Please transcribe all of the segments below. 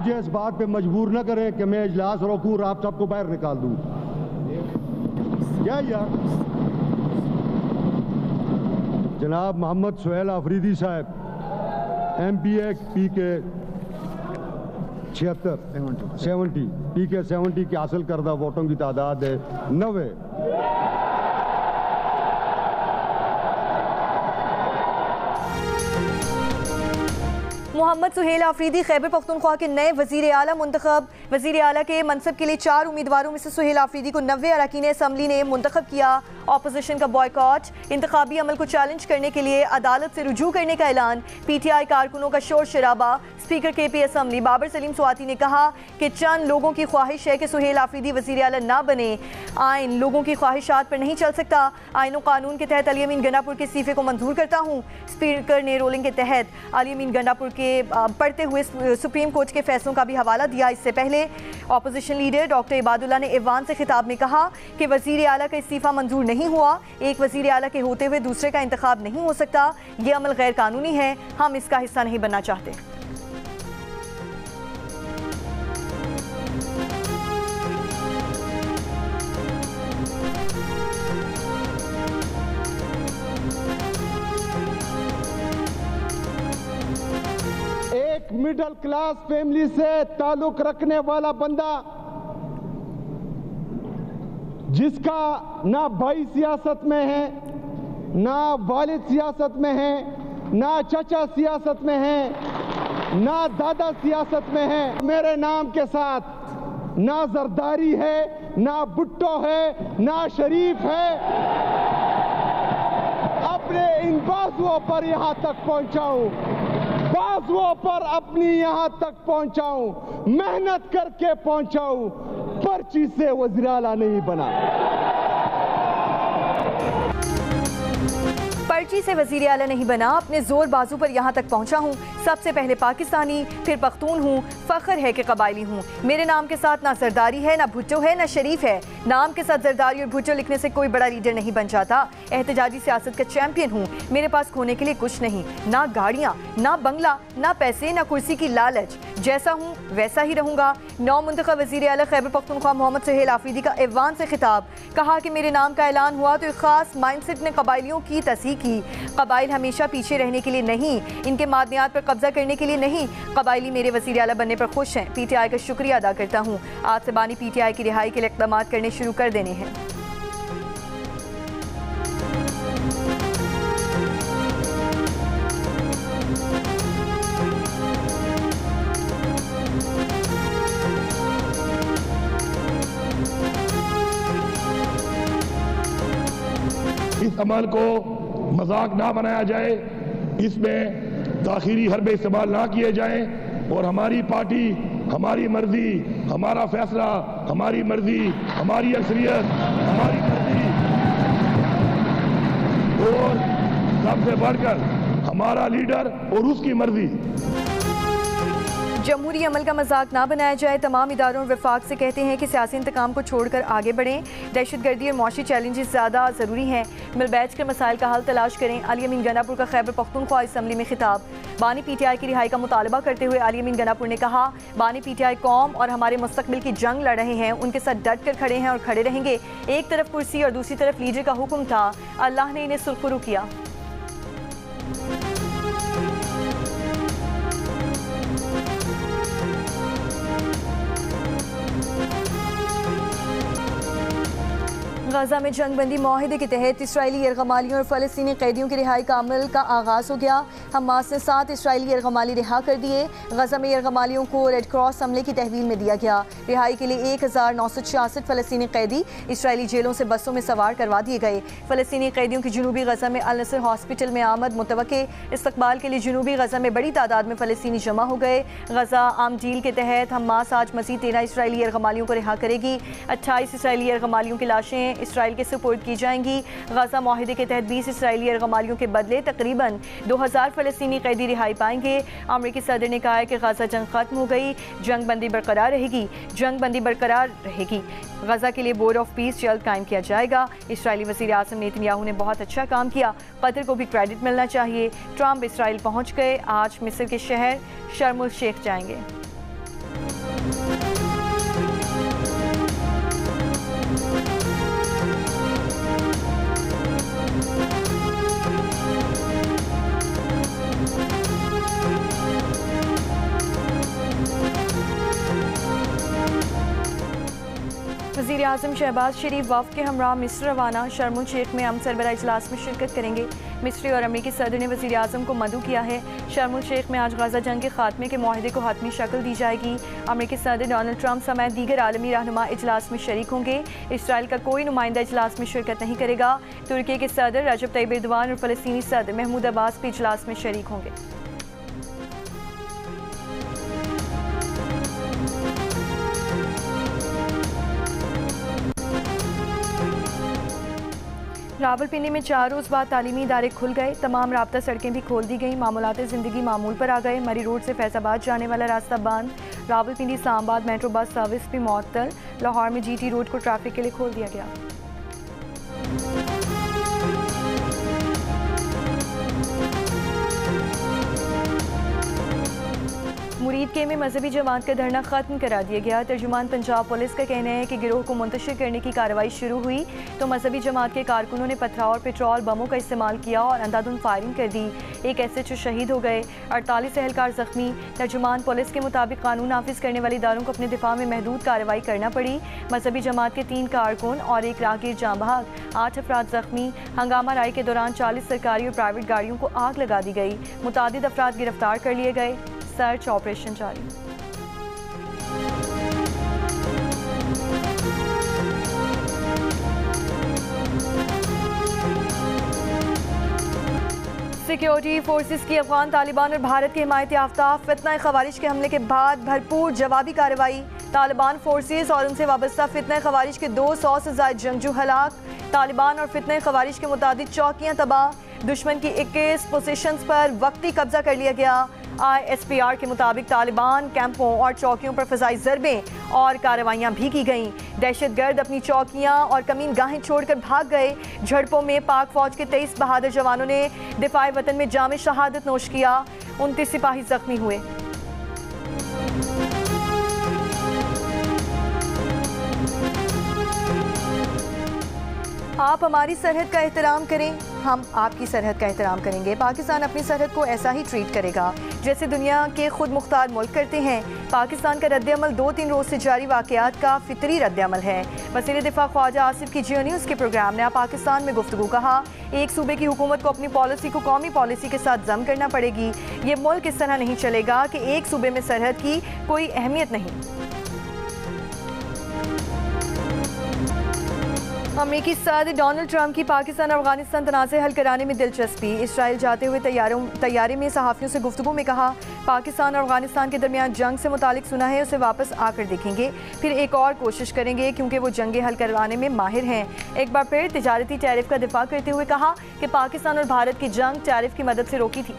मुझे इस बात पे मजबूर न करें कि मैं इजलास रोकूं और आप सबको बाहर निकाल दूं। क्या यार, जनाब मोहम्मद सुहेल आफरीदी साहब MPA PK 70 PK 70 की हासिल करदा वोटों की तादाद है 90। मोहम्मद सुहेल आफरीदी खैबर पख्तूनख्वा के नए वज़ीर आला मुंतखब। वज़ीर आला के मनसब के लिए 4 उम्मीदवारों में से सुहेल आफरीदी को 90 अरकान असम्बली ने मुंतखब किया। ऑपोजिशन का बॉयकॉट, इंतखाबी अमल को चैलेंज करने के लिए अदालत से रुजू करने का ऐलान, PTI कारकुनों का शोर शराबा। Speaker KP assembly Babar Saleem Swati ने कहा कि चंद लोगों की ख्वाहिश है कि सुहेल आफरीदी वज़ीर आला ना बने। आइन लोगों की ख्वाहिशात पर नहीं चल सकता। आइन कानून के तहत अली अमीन गंडापुर के इस्तीफे को मंजूर करता हूँ। स्पीकर ने रोलिंग के तहत अली अमीन गंडापुर के पढ़ते हुए सुप्रीम कोर्ट के फैसलों का भी हवाला दिया। इससे पहले ऑपोजिशन लीडर डॉक्टर इबादुल्ला ने ऐवान से खिताब में कहा कि वज़ीर आला का इस्तीफा मंजूर नहीं हुआ। एक वज़ीर आला के होते हुए दूसरे का इंतखाब नहीं हो सकता। ये अमल गैर कानूनी है, हम इसका हिस्सा नहीं बनना चाहते। एक मिडिल क्लास फैमिली से ताल्लुक रखने वाला बंदा जिसका ना भाई सियासत में है, ना वालिद सियासत में है, ना चाचा सियासत में है, ना दादा सियासत में है, मेरे नाम के साथ ना जरदारी है, ना भुट्टो है, ना शरीफ है, अपने इन बाजुओं पर यहां तक पहुंचाऊं, बाजुओं पर अपनी यहां तक पहुंचाऊं, मेहनत करके पहुंचाऊं, पर्ची से वज़ीर आला नहीं बना। पर्ची से वज़ीर आला नहीं बना, अपने जोर बाजू पर यहाँ तक पहुँचा हूँ। सबसे पहले पाकिस्तानी, फिर पख्तून हूँ। फ़ख्र है कि कबायली हूँ। मेरे नाम के साथ ना जरदारी है, ना भुट्टो है, ना शरीफ है। नाम के साथ जरदारी और भुट्टो लिखने से कोई बड़ा लीडर नहीं बन जाता। एहतजाजी सियासत का चैंपियन हूँ। मेरे पास खोने के लिए कुछ नहीं, ना गाड़ियाँ, ना बंगला, ना पैसे, ना कुर्सी की लालच। जैसा हूँ वैसा ही रहूँगा। नौ मुंतखब वज़ीर आला खैबर पख्तूनख्वा मोहम्मद सुहेल आफरीदी का ऐवान से खिताब। कहा कि मेरे नाम का ऐलान हुआ तो एक ख़ास माइंडसेट ने कबायलियों की तस्हीह की। कबाइल हमेशा पीछे रहने के लिए नहीं, इनके मादनियात पर कब्जा करने के लिए नहीं। कबायली मेरे वज़ीर आला बनने पर खुश हैं। PTI का शुक्रिया अदा करता हूँ। आज से बानी PTI की रिहाई के लिए इक़दाम करने शुरू कर देने हैं। इस अमल को मजाक ना बनाया जाए, इसमें ताखीरी हरबे इस्तेमाल ना किए जाएं और हमारी पार्टी, हमारी मर्जी, हमारा फैसला, हमारी मर्जी, हमारी अक्सरियत, हमारी मर्जी और सबसे बढ़कर हमारा लीडर और उसकी मर्जी। जमहूरी अमल का मजाक ना बनाया जाए। तमाम इदारों और वफाक से कहते हैं कि सियासी इंतकाम को छोड़कर आगे बढ़ें। दहशतगर्दी और मौशी चैलेंजेस ज़्यादा ज़रूरी हैं। मिल बैठ कर मसाइल का हल तलाश करें। अली अमीन गंडापुर का खैबर पख्तूनख्वा असम्बली में खिताब। बानी PTI की रिहाई का मुतालबा करते हुए अली अमीन गंडापुर ने कहा, बानी PTI कौम और हमारे मुस्तकबिल की जंग लड़ रहे हैं, उनके साथ डट कर खड़े हैं और खड़े रहेंगे। एक तरफ कुर्सी और दूसरी तरफ लीडर का हुक्म था, अल्लाह ने इन्हें सुरखरू किया। गाज़ा में जंगबंदी माहिदे के तहत इसराइली यरगमालियों और फ़लस्तीनी कैदियों की रिहाई का अमल का आगाज़ हो गया। हमास ने 7 इसराइली यरगमाली रिहा कर दिए। गाज़ा में यरगमालियों को रेड क्रॉस हमले की तहवील में दिया गया। रिहाई के लिए 1966 फ़लस्तीनी कैदी इसराइली जेलों से बसों में सवार करवा दिए गए। फ़लस्तीनी कैदियों की जनूबी गज़ा में अल नसर हॉस्पिटल में आमद मुतवक्के। इस्तकबाल के लिए जनूबी गज़ा में बड़ी तादाद में फ़लस्तीनी जमा हो गए। गज़ा आम डील के तहत हमास आज मज़ीद 13 इसराइली यरगमालियों को रिहा करेगी। 28 इसराइली यरगमालियों की लाशें इसराइल के सुपुर्द की जाएंगी। गाज़ा माहिदे के तहत 20 इसराइली यरगमालियों के बदले तकरीबन 2000 फ़लस्तीनी कैदी रिहाई पाएंगे। अमरीकी सदर ने कहा है कि गाज़ा जंग खत्म हो गई, जंग बंदी बरकरार रहेगी, जंग बंदी बरकरार रहेगी। गाज़ा के लिए बोर्ड ऑफ पीस जल्द कायम किया जाएगा। इसराइली वज़ीर आज़म नेतन्याहू ने बहुत अच्छा काम किया, कतर को भी क्रेडिट मिलना चाहिए। ट्रंप इसराइल पहुँच गए, आज मिस्र के शहर शर्म उल शेख जाएंगे। वज़ीर आज़म शहबाज शरीफ वफ़द के हमरा मिस्र रवाना। शर्म उल शेख में हम सरबराह इजलास में शिरकत करेंगे। मिस्री और अमरीकी सदर ने वज़ीर आज़म को मदऊ किया है। शर्म उल शेख में आज गजा जंग के खात्मे के माहदे को हतमी शक्ल दी जाएगी। अमरीकी सदर डोनाल्ड ट्रंप समेत दीगर आलमी रहनुमा इजलास में शरीक होंगे। इसराइल का कोई नुमाइंदा इजलास में शिरकत नहीं करेगा। तुर्की के सदर रजब तैयब एर्दोआन और फ़लस्तीनी सदर महमूद अब्बास भी इजलास में शरीक होंगे। रावलपिंडी में 4 रोज़ बाद तालीमी इदारे खुल गए। तमाम राब्ता सड़कें भी खोल दी गई। मामूलात ज़िंदगी मामूल पर आ गए। मरी रोड से फैज़ाबाद जाने वाला रास्ता बंद। Rawalpindi Islamabad metro bus service भी मुअत्तल। लाहौर में GT रोड को ट्रैफिक के लिए खोल दिया गया। मुरीद के में मजहबी जमात का धरना खत्म करा दिया गया। तर्जुमान पंजाब पुलिस का कहना है कि गिरोह को मुंतशिर करने की कार्रवाई शुरू हुई तो मजहबी जमात के कारकुनों ने पथराव और पेट्रोल बमों का इस्तेमाल किया और अंधाधुंध फायरिंग कर दी। एक SHO शहीद हो गए, 48 एहलकार जख्मी। तर्जुमान पुलिस के मुताबिक कानून नाफिज करने वाले इदारों को अपने दिफा में महदूद कार्रवाई करना पड़ी। मजहबी जमात के 3 कारकुन और 1 राहगीर जाँ बहक, 8 अफराद जख्मी। हंगामा राय के दौरान 40 सरकारी और प्राइवेट गाड़ियों को आग लगा दी गई। मुतादिद अफराद गिरफ्तार कर लिए गए। सर्च ऑपरेशन जारी। सिक्योरिटी फोर्सेस की अफगान तालिबान और भारत के हिमायत याफ्ता फितना खवारिज के हमले के बाद भरपूर जवाबी कार्रवाई। तालिबान फोर्सेस और उनसे वाबस्ता फितना खवारिज के 200 से ज़ायद जंगजू हलाक। तालिबान और फितना खवारिज के मुताबिक चौकियां तबाह। दुश्मन की 21 पोजीशंस पर वक्ती कब्जा कर लिया गया। ISPR के मुताबिक तालिबान कैंपों और चौकियों पर फ़िज़ाई ज़रबें और कार्रवाइयाँ भी की गईं। दहशतगर्द अपनी चौकियाँ और कमीन गाहें छोड़कर भाग गए। झड़पों में पाक फ़ौज के 23 बहादुर जवानों ने दिफाए वतन में जाम शहादत नोश किया। 29 सिपाही जख्मी हुए। आप हमारी सरहद का एहतराम करें, हम आपकी सरहद का एहतराम करेंगे। पाकिस्तान अपनी सरहद को ऐसा ही ट्रीट करेगा जैसे दुनिया के खुद मुख्तार मुल्क करते हैं। पाकिस्तान का रद्द-ए-अमल 2-3 रोज़ से जारी वाक़यात का फितरी रद्द-ए-अमल है। वज़ीर दिफा ख्वाजा आसिफ की जियो न्यूज़ के प्रोग्राम ने पाकिस्तान में गुफ्तगू कहा, एक सूबे की हुकूमत को अपनी पॉलिसी को कौमी पॉलिसी के साथ जम करना पड़ेगी। ये मुल्क इस तरह नहीं चलेगा कि एक सूबे में सरहद की कोई अहमियत नहीं। अमेरिकी सदर डोनाल्ड ट्रंप की पाकिस्तान और अफगानिस्तान तनाज़े हल कराने में दिलचस्पी। इसराइल जाते हुए तैयारे में सहाफ़ियों से गुफ्तगू में कहा, पाकिस्तान और अफगानिस्तान के दरमियान जंग से मुतालिक सुना है, उसे वापस आकर देखेंगे, फिर एक और कोशिश करेंगे क्योंकि वो जंगे हल करवाने में माहिर हैं। एक बार फिर तिजारती टैरिफ का दिफा करते हुए कहा कि पाकिस्तान और भारत की जंग टैरिफ की मदद से रोकी थी।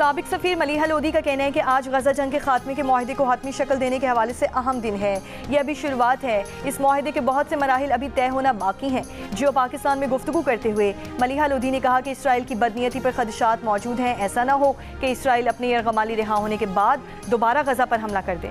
साबिक सफ़ीर मलीहा लोधी का कहना है कि आज गजा जंग के खात्मे के माहदे को हतमी शक्ल देने के हवाले से अहम दिन है। ये अभी शुरुआत है। इस माहदे के बहुत से मराहिल अभी तय होना बाकी हैं। जियो पाकिस्तान में गुफ्तगू करते हुए मलीहा लोधी ने कहा कि इसराइल की बदनीयती पर खदशात मौजूद हैं। ऐसा ना हो कि इसराइल अपने यरगमाली रिहा होने के बाद दोबारा गजा पर हमला कर दे।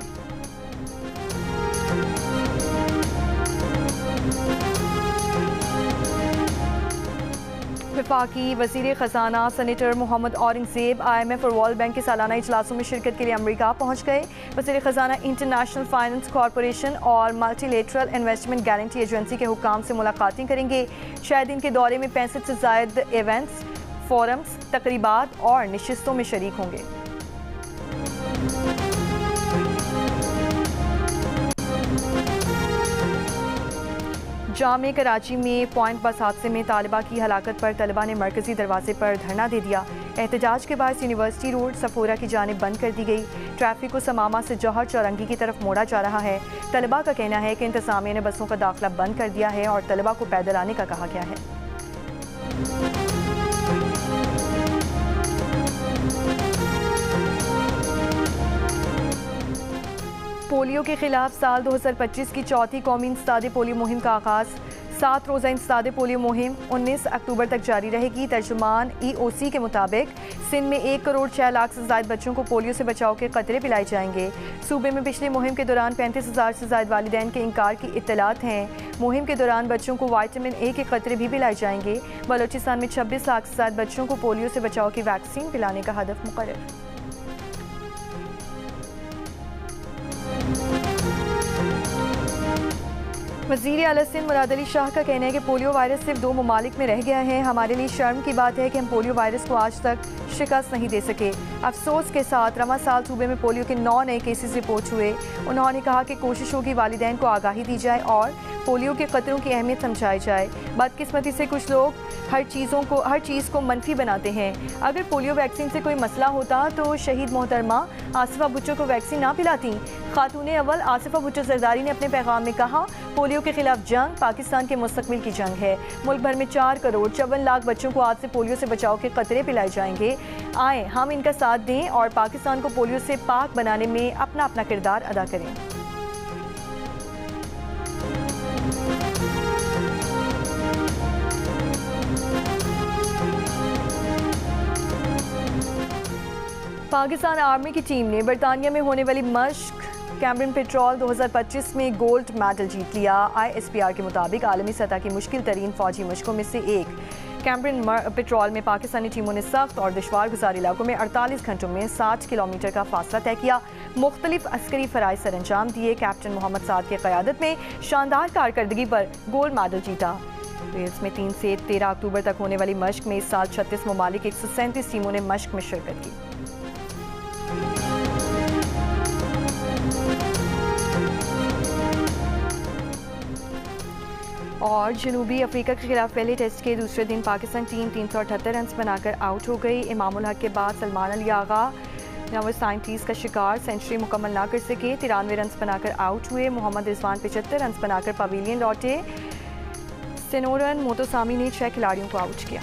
वफाकी वज़ीर ख़ज़ाना सेनेटर मोहम्मद औरंगज़ेब IMF और वर्ल्ड बैंक के सालाना इजलासों में शिरकत के लिए अमेरिका पहुँच गए। वज़ीर ख़ज़ाना इंटरनेशनल फाइनेंस कॉरपोरेशन और मल्टीलेटरल इन्वेस्टमेंट गारंटी एजेंसी के हुक्काम से मुलाकातें करेंगे। 6 दिन के दौरे में 65 से ज़ायद इवेंट्स, फोरम्स, तकरीबात और नशिस्तों में शरीक होंगे। जामे कराची में पॉइंट बस हादसे में तालिबा की हलाकत पर तलबा ने मरकजी दरवाजे पर धरना दे दिया। एहतजाज के बाद यूनिवर्सिटी रोड सफोरा की जानिब बंद कर दी गई। ट्रैफिक को समामा से जौहर चौरंगी की तरफ मोड़ा जा रहा है। तलबा का कहना है कि इंतजामिया ने बसों का दाखिला बंद कर दिया है और तलबा को पैदल आने का कहा गया है। पोलियो के खिलाफ साल 2025 की चौथी कौमी इंसदादी पोलियो मुहिम का आगाज़। 7 रोज़ा इंसदादे पोलियो मुहिम 19 अक्टूबर तक जारी रहेगी। तर्जुमान EOC के मुताबिक सिंध में 1 करोड़ 6 लाख से ज़ायद बच्चों को पोलियो से बचाव के कतरे पिलाए जाएंगे। सूबे में पिछली मुहिम के दौरान 35,000 से ज़ायद वालिदैन के इनकार की इत्तलात हैं। मुहिम के दौरान बच्चों को विटामिन A के कतरे भी पिलाए जाएंगे। बलोचिस्तान में 26 लाख से ज़ायद बच्चों को पोलियो से बचाव की वैक्सीन पिलाने का हदफ मुकर्रर। वज़ीर आला सिंध मुराद अली शाह का कहना है कि पोलियो वायरस सिर्फ 2 ममालिक में रह गया है। हमारे लिए शर्म की बात है कि हम पोलियो वायरस को आज तक शिकस्त नहीं दे सके। अफसोस के साथ रवा साल सूबे में पोलियो के 9 नए केसेस रिपोर्ट हुए। उन्होंने कहा कि कोशिश होगी वालिदैन को आगाही दी जाए और पोलियो के खतरों की अहमियत समझाई जाए। बदकिस्मती से कुछ लोग हर चीज़ को मनफी बनाते हैं। अगर पोलियो वैक्सीन से कोई मसला होता तो शहीद मोहतरमा आसिफा भुट्टो को वैक्सीन ना पिलाती। खातून अव्वल आसिफा भुट्टो जरदारी ने अपने पैगाम में कहा, पोलियो के खिलाफ जंग पाकिस्तान के मुस्तकबिल की जंग है। मुल्क भर में 4 करोड़ 54 लाख बच्चों को आज से पोलियो से बचाव के कतरे पिलाए जाएंगे। आए हम इनका साथ दें और पाकिस्तान को पोलियो से पाक बनाने में अपना अपना किरदार अदा करें। पाकिस्तान आर्मी की टीम ने बरतानिया में होने वाली मश्क कैम्ब्रियन पेट्रोल 2025 में गोल्ड मेडल जीत लिया। ISPR के मुताबिक आलमी सतह की मुश्किल तरीन फौजी मशकों में से एक कैम्ब्रियन पेट्रोल में पाकिस्तानी टीमों ने सख्त और दुश्वार गुजार इलाकों में 48 घंटों में 60 किलोमीटर का फासला तय किया। मुख्तलिफ अस्करी फ़राइज़ सर अंजाम दिए। कैप्टन मोहम्मद साद की क़यादत में शानदार कारकर्दगी पर गोल्ड मेडल जीता। वेल्स में 3 से 13 अक्टूबर तक होने वाली मश्क में इस साल 36 ममालिक 137 टीमों ने मश्क में शिरकत की। और जनूबी अफ्रीका के खिलाफ पहले टेस्ट के दूसरे दिन पाकिस्तान टीम 378 रन बनाकर आउट हो गई। इमामुल हक के बाद सलमान अली आगा नंबर 37 का शिकार सेंचुरी मुकम्मल ना कर सके। 93 रन बनाकर आउट हुए। मोहम्मद रिजवान 75 रन बनाकर पवेलियन लौटे। सेनोरन मोतोसामी ने 6 खिलाड़ियों को आउट किया।